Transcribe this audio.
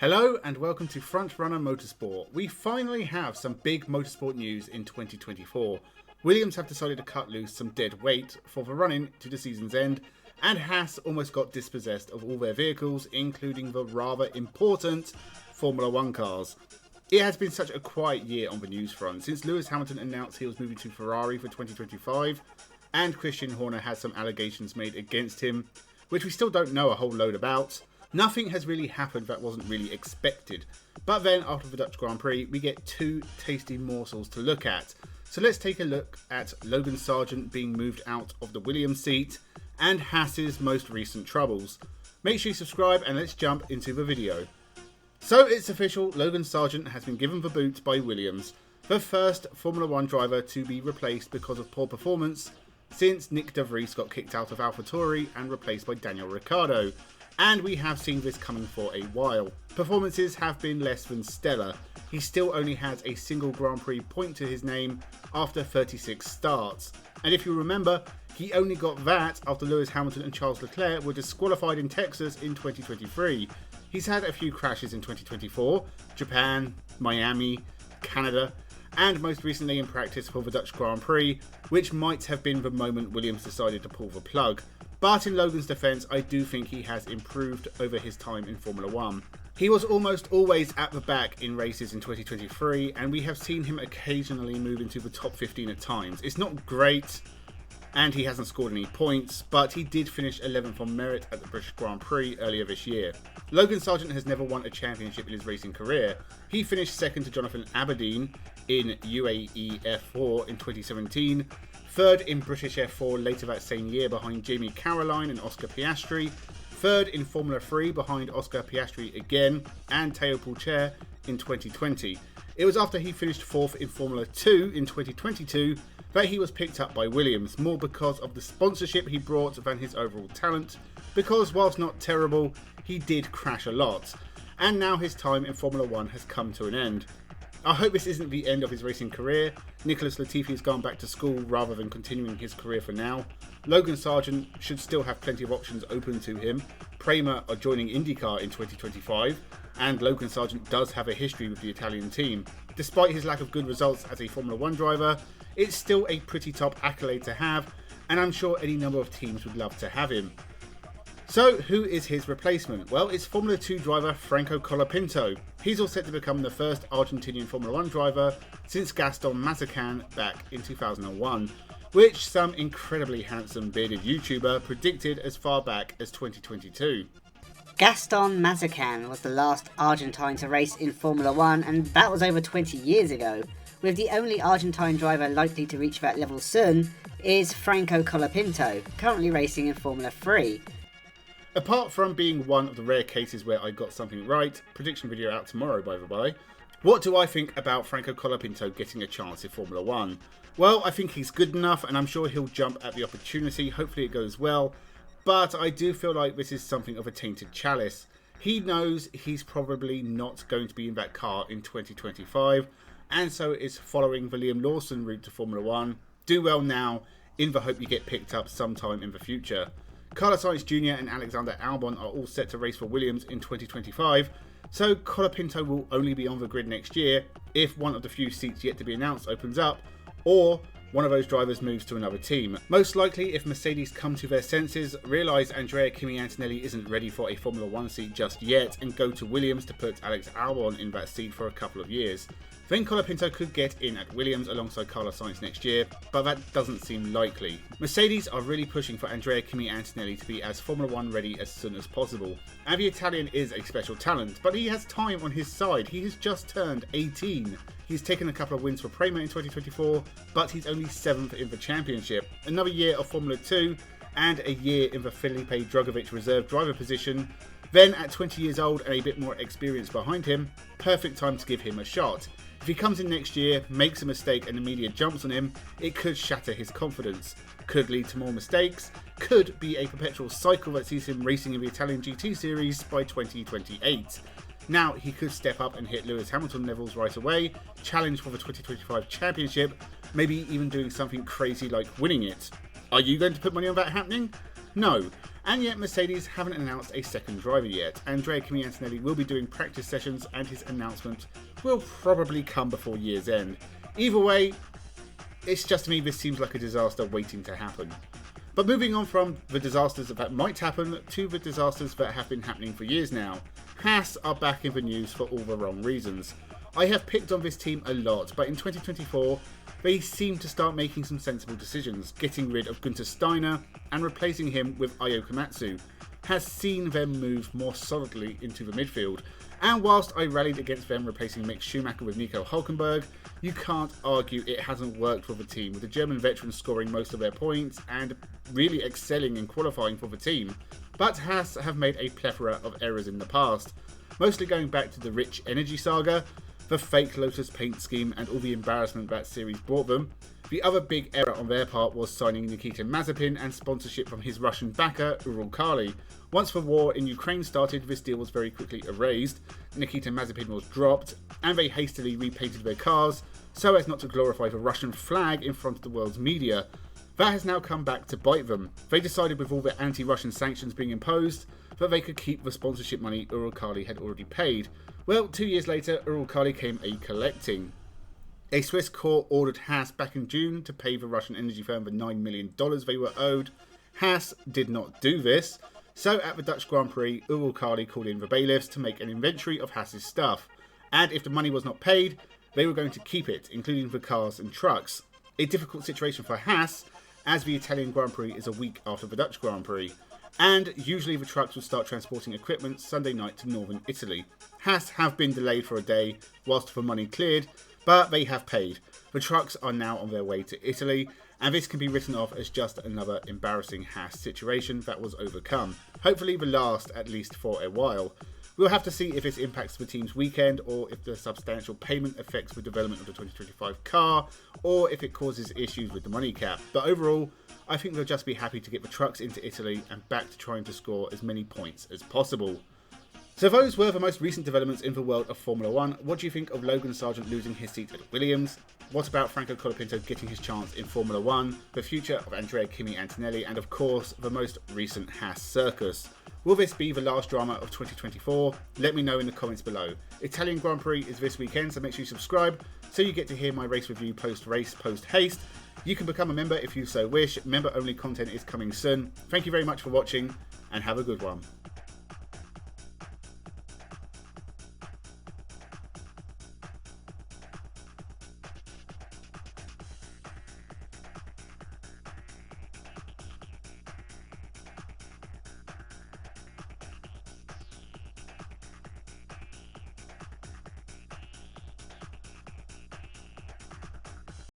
Hello and welcome to Frontrunner Motorsport. We finally have some big motorsport news in 2024. Williams have decided to cut loose some dead weight for the run-in to the season's end, and Haas almost got dispossessed of all their vehicles, including the rather important Formula 1 cars. It has been such a quiet year on the news front since Lewis Hamilton announced he was moving to Ferrari for 2025, and Christian Horner has some allegations made against him, which we still don't know a whole load about. Nothing has really happened that wasn't really expected. But then after the Dutch Grand Prix, we get two tasty morsels to look at. So let's take a look at Logan Sargeant being moved out of the Williams seat and Haas's most recent troubles. Make sure you subscribe and let's jump into the video. So it's official, Logan Sargeant has been given the boot by Williams, the first Formula 1 driver to be replaced because of poor performance since Nick De Vries got kicked out of AlphaTauri and replaced by Daniel Ricciardo. And we have seen this coming for a while. Performances have been less than stellar. He still only has a single Grand Prix point to his name after 36 starts. And if you remember, he only got that after Lewis Hamilton and Charles Leclerc were disqualified in Texas in 2023. He's had a few crashes in 2024, Japan, Miami, Canada, and most recently in practice for the Dutch Grand Prix, which might have been the moment Williams decided to pull the plug. But in Logan's defence, I do think he has improved over his time in Formula 1. He was almost always at the back in races in 2023, and we have seen him occasionally move into the top 15 at times. It's not great, and he hasn't scored any points, but he did finish 11th on merit at the British Grand Prix earlier this year. Logan Sargeant has never won a championship in his racing career. He finished second to Jonathan Aberdeen in UAE F4 in 2017, third in British F4 later that same year behind Jamie Caroline and Oscar Piastri, third in Formula 3 behind Oscar Piastri again and Teo Pourchaire in 2020. It was after he finished fourth in Formula 2 in 2022 that he was picked up by Williams, more because of the sponsorship he brought than his overall talent, because whilst not terrible, he did crash a lot, and now his time in Formula 1 has come to an end. I hope this isn't the end of his racing career. Nicholas Latifi has gone back to school rather than continuing his career for now. Logan Sargeant should still have plenty of options open to him. Prema are joining IndyCar in 2025, and Logan Sargeant does have a history with the Italian team. Despite his lack of good results as a Formula 1 driver, it's still a pretty top accolade to have, and I'm sure any number of teams would love to have him. So, who is his replacement? Well, it's Formula 2 driver Franco Colapinto. He's all set to become the first Argentinian Formula 1 driver since Gaston Mazecan back in 2001, which some incredibly handsome bearded YouTuber predicted as far back as 2022. Gaston Mazecan was the last Argentine to race in Formula 1, and that was over 20 years ago. With the only Argentine driver likely to reach that level soon is Franco Colapinto, currently racing in Formula 3. Apart from being one of the rare cases where I got something right, prediction video out tomorrow by the by, what do I think about Franco Colapinto getting a chance in Formula 1? Well, I think he's good enough and I'm sure he'll jump at the opportunity, hopefully it goes well, but I do feel like this is something of a tainted chalice. He knows he's probably not going to be in that car in 2025, and so is following the Liam Lawson route to Formula 1. Do well now, in the hope you get picked up sometime in the future. Carlos Sainz Jr. and Alexander Albon are all set to race for Williams in 2025, so Colapinto will only be on the grid next year if one of the few seats yet to be announced opens up, or one of those drivers moves to another team. Most likely, if Mercedes come to their senses, realise Andrea Kimi Antonelli isn't ready for a Formula 1 seat just yet, and go to Williams to put Alex Albon in that seat for a couple of years, then Colapinto could get in at Williams alongside Carlos Sainz next year, but that doesn't seem likely. Mercedes are really pushing for Andrea Kimi Antonelli to be as Formula 1 ready as soon as possible. And the Italian is a special talent, but he has time on his side. He has just turned 18. He's taken a couple of wins for Prema in 2024, but he's only 7th in the championship. Another year of Formula 2 and a year in the Felipe Drugovich reserve driver position. Then at 20 years old and a bit more experience behind him, perfect time to give him a shot. If he comes in next year, makes a mistake and the media jumps on him, it could shatter his confidence, could lead to more mistakes, could be a perpetual cycle that sees him racing in the Italian GT series by 2028. Now, he could step up and hit Lewis Hamilton levels right away, challenge for the 2025 championship, maybe even doing something crazy like winning it. Are you going to put money on that happening? No. And yet Mercedes haven't announced a second driver yet. Andrea Kimi Antonelli will be doing practice sessions and his announcement will probably come before year's end. Either way, it's just to me this seems like a disaster waiting to happen. But moving on from the disasters that might happen to the disasters that have been happening for years now, Haas are back in the news for all the wrong reasons. I have picked on this team a lot, but in 2024 they seem to start making some sensible decisions. Getting rid of Gunther Steiner and replacing him with Ayo Komatsu has seen them move more solidly into the midfield. And whilst I rallied against them replacing Mick Schumacher with Nico Hülkenberg, you can't argue it hasn't worked for the team, with the German veterans scoring most of their points and really excelling in qualifying for the team. But Haas have made a plethora of errors in the past, mostly going back to the Rich Energy saga, the fake Lotus paint scheme and all the embarrassment that series brought them. The other big error on their part was signing Nikita Mazepin and sponsorship from his Russian backer Uralkali. Once the war in Ukraine started, this deal was very quickly erased, Nikita Mazepin was dropped, and they hastily repainted their cars so as not to glorify the Russian flag in front of the world's media. That has now come back to bite them. They decided with all the anti-Russian sanctions being imposed that they could keep the sponsorship money Uralkali had already paid. Well, 2 years later, Uralkali came a-collecting. A Swiss court ordered Haas back in June to pay the Russian energy firm the $9 million they were owed. Haas did not do this, so at the Dutch Grand Prix, Uralkali called in the bailiffs to make an inventory of Haas's stuff, and if the money was not paid, they were going to keep it, including the cars and trucks. A difficult situation for Haas, as the Italian Grand Prix is a week after the Dutch Grand Prix, and usually the trucks would start transporting equipment Sunday night to northern Italy. Haas have been delayed for a day whilst the money cleared, but they have paid. The trucks are now on their way to Italy, and this can be written off as just another embarrassing Haas situation that was overcome. Hopefully the last, at least for a while. We'll have to see if this impacts the team's weekend, or if the substantial payment affects the development of the 2025 car, or if it causes issues with the money cap. But overall, I think they'll just be happy to get the trucks into Italy and back to trying to score as many points as possible. So those were the most recent developments in the world of Formula 1. What do you think of Logan Sargeant losing his seat at Williams? What about Franco Colapinto getting his chance in Formula 1? The future of Andrea Kimi Antonelli? And of course, the most recent Haas circus. Will this be the last drama of 2024? Let me know in the comments below. Italian Grand Prix is this weekend, so make sure you subscribe so you get to hear my race review post-race, post-haste. You can become a member if you so wish. Member-only content is coming soon. Thank you very much for watching, and have a good one.